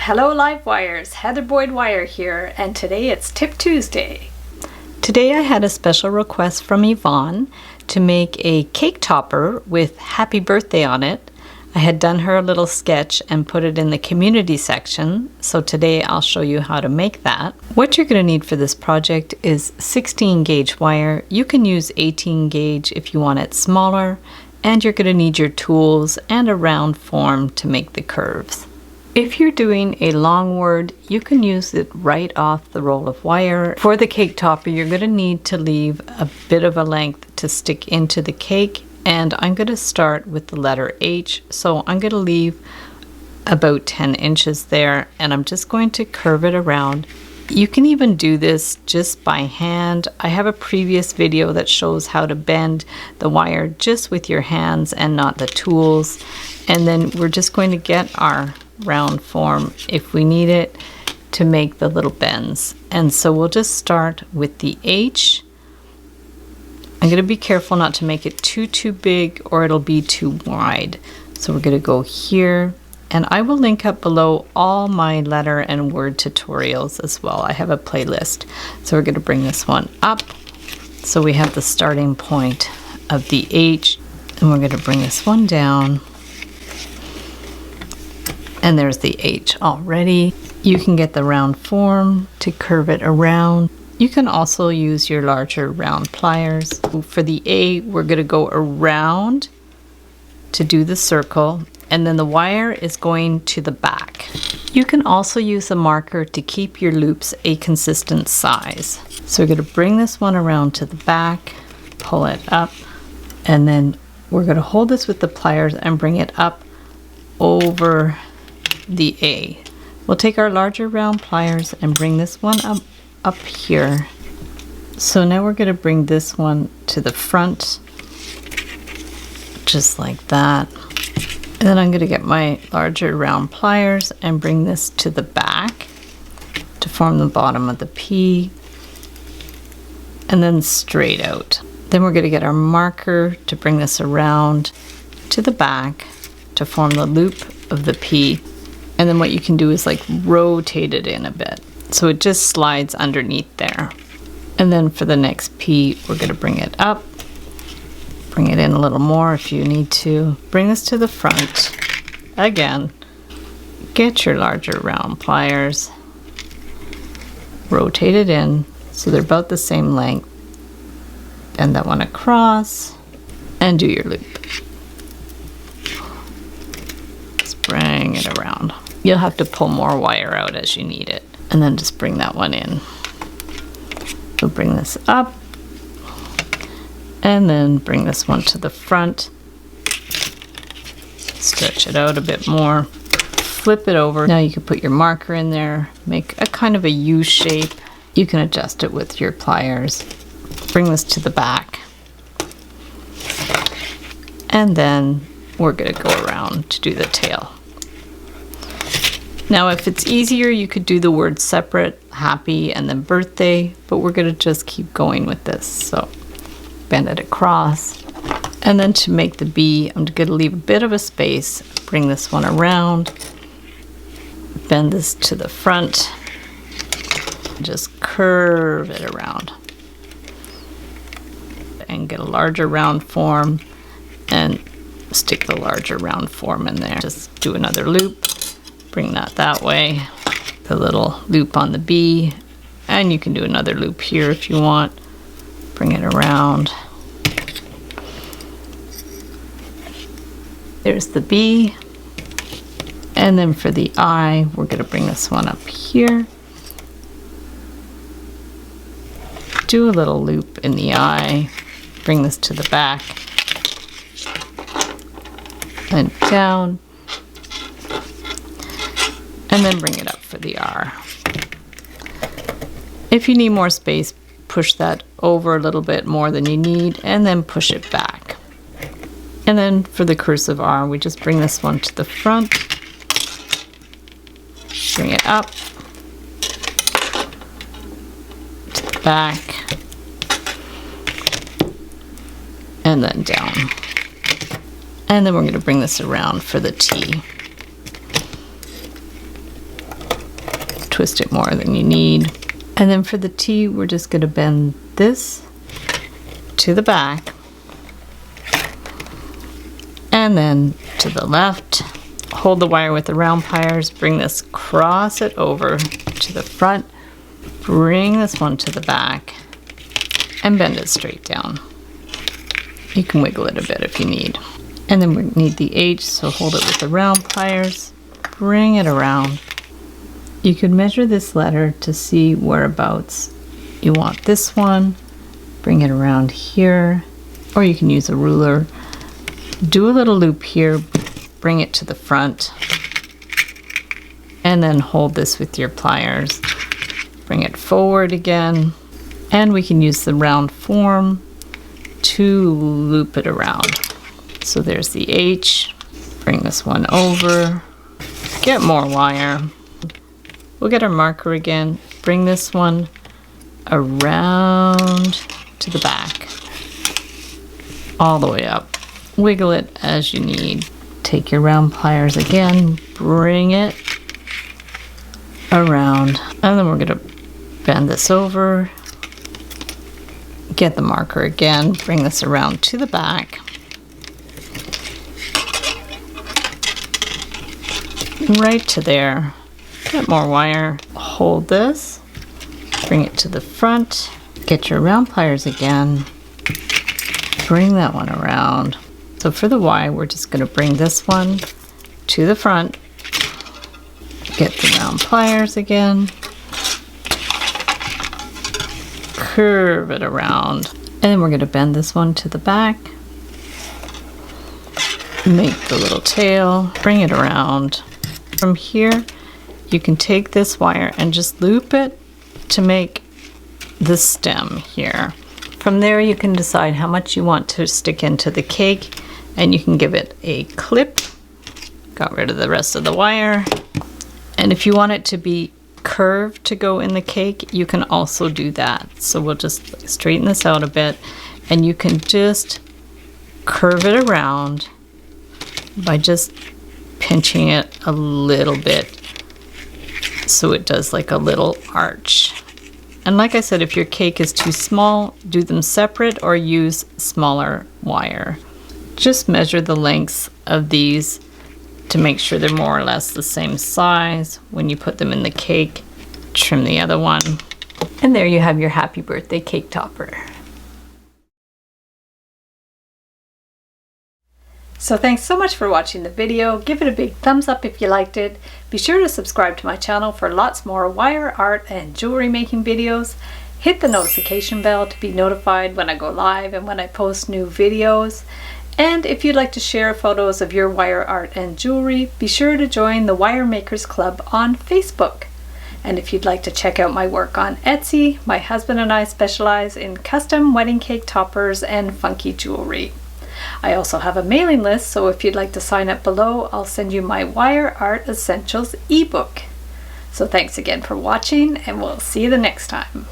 Hello Livewires, Heather Boyd Wire here, and today it's Tip Tuesday. Today I had a special request from Yvonne to make a cake topper with happy birthday on it. I had done her a little sketch and put it in the community section, so today I'll show you how to make that. What you're going to need for this project is 16 gauge wire. You can use 18 gauge if you want it smaller, and you're going to need your tools and a round form to make the curves. If you're doing a long word, you can use it right off the roll of wire. For the cake topper, you're going to need to leave a bit of a length to stick into the cake, and I'm going to start with the letter H, so I'm going to leave about 10 inches there, and I'm just going to curve it around. You can even do this just by hand. I have a previous video that shows how to bend the wire just with your hands and not the tools, and then we're just going to get our round form if we need it to make the little bends. And so we'll just start with the H. I'm going to be careful not to make it too big or it'll be too wide. So we're going to go here, and I will link up below all my letter and word tutorials as well. I have a playlist. So we're going to bring this one up. So we have the starting point of the H, and we're going to bring this one down. And there's the H already. You can get the round form to curve it around. You can also use your larger round pliers. For the A, we're going to go around to do the circle, and then the wire is going to the back. You can also use a marker to keep your loops a consistent size. So we're going to bring this one around to the back, pull it up, and then we're going to hold this with the pliers and bring it up over the A. We'll take our larger round pliers and bring this one up here. So now we're going to bring this one to the front, just like that. And then I'm going to get my larger round pliers and bring this to the back to form the bottom of the P, and then straight out. Then we're going to get our marker to bring this around to the back to form the loop of the P. And then what you can do is like rotate it in a bit, so it just slides underneath there. And then for the next P, we're going to bring it up, bring it in a little more if you need to. Bring this to the front again. Get your larger round pliers, rotate it in so they're about the same length. Bend that one across and do your loop. Just bring it around. You'll have to pull more wire out as you need it, and then just bring that one in. So bring this up, and then bring this one to the front. Stretch it out a bit more. Flip it over. Now you can put your marker in there, make a kind of a U shape. You can adjust it with your pliers. Bring this to the back. And then we're going to go around to do the tail. Now, if it's easier, you could do the words separate, happy, and then birthday, but we're going to just keep going with this. So bend it across. And then to make the B, I'm going to leave a bit of a space, bring this one around, bend this to the front, just curve it around. And get a larger round form and stick the larger round form in there. Just do another loop. Bring that way, the little loop on the B, and you can do another loop here if you want. Bring it around. There's the B, and then for the I, we're going to bring this one up here. Do a little loop in the I, bring this to the back, and down. And then bring it up for the R. If you need more space, push that over a little bit more than you need, and then push it back. And then for the cursive R, we just bring this one to the front, bring it up, to the back, and then down. And then we're going to bring this around for the T. twist it more than you need. And then for the T, we're just going to bend this to the back and then to the left. Hold the wire with the round pliers, bring this, cross it over to the front, bring this one to the back, and bend it straight down. You can wiggle it a bit if you need. And then we need the H, so hold it with the round pliers, bring it around. You could measure this letter to see whereabouts you want this one, bring it around here, or you can use a ruler. Do a little loop here, bring it to the front, and then hold this with your pliers. Bring it forward again, and we can use the round form to loop it around. So there's the H. Bring this one over, get more wire. We'll get our marker again, bring this one around to the back, all the way up. Wiggle it as you need. Take your round pliers again, bring it around, and then we're going to bend this over, get the marker again, bring this around to the back, right to there. Get more wire, hold this, bring it to the front, get your round pliers again, bring that one around. So for the Y, we're just going to bring this one to the front, get the round pliers again, curve it around, and then we're going to bend this one to the back, make the little tail, bring it around. From here, you can take this wire and just loop it to make the stem here. From there, you can decide how much you want to stick into the cake, and you can give it a clip. Got rid of the rest of the wire. And if you want it to be curved to go in the cake, you can also do that. So we'll just straighten this out a bit, and you can just curve it around by just pinching it a little bit so it does like a little arch. And like I said, if your cake is too small, do them separate or use smaller wire. Just measure the lengths of these to make sure they're more or less the same size. When you put them in the cake, trim the other one. And there you have your happy birthday cake topper. So thanks so much for watching the video. Give it a big thumbs up if you liked it. Be sure to subscribe to my channel for lots more wire art and jewelry making videos. Hit the notification bell to be notified when I go live and when I post new videos. And if you'd like to share photos of your wire art and jewelry, be sure to join the Wire Makers Club on Facebook. And if you'd like to check out my work on Etsy, my husband and I specialize in custom wedding cake toppers and funky jewelry. I also have a mailing list, so if you'd like to sign up below, I'll send you my Wire Art Essentials ebook. So thanks again for watching, and we'll see you the next time.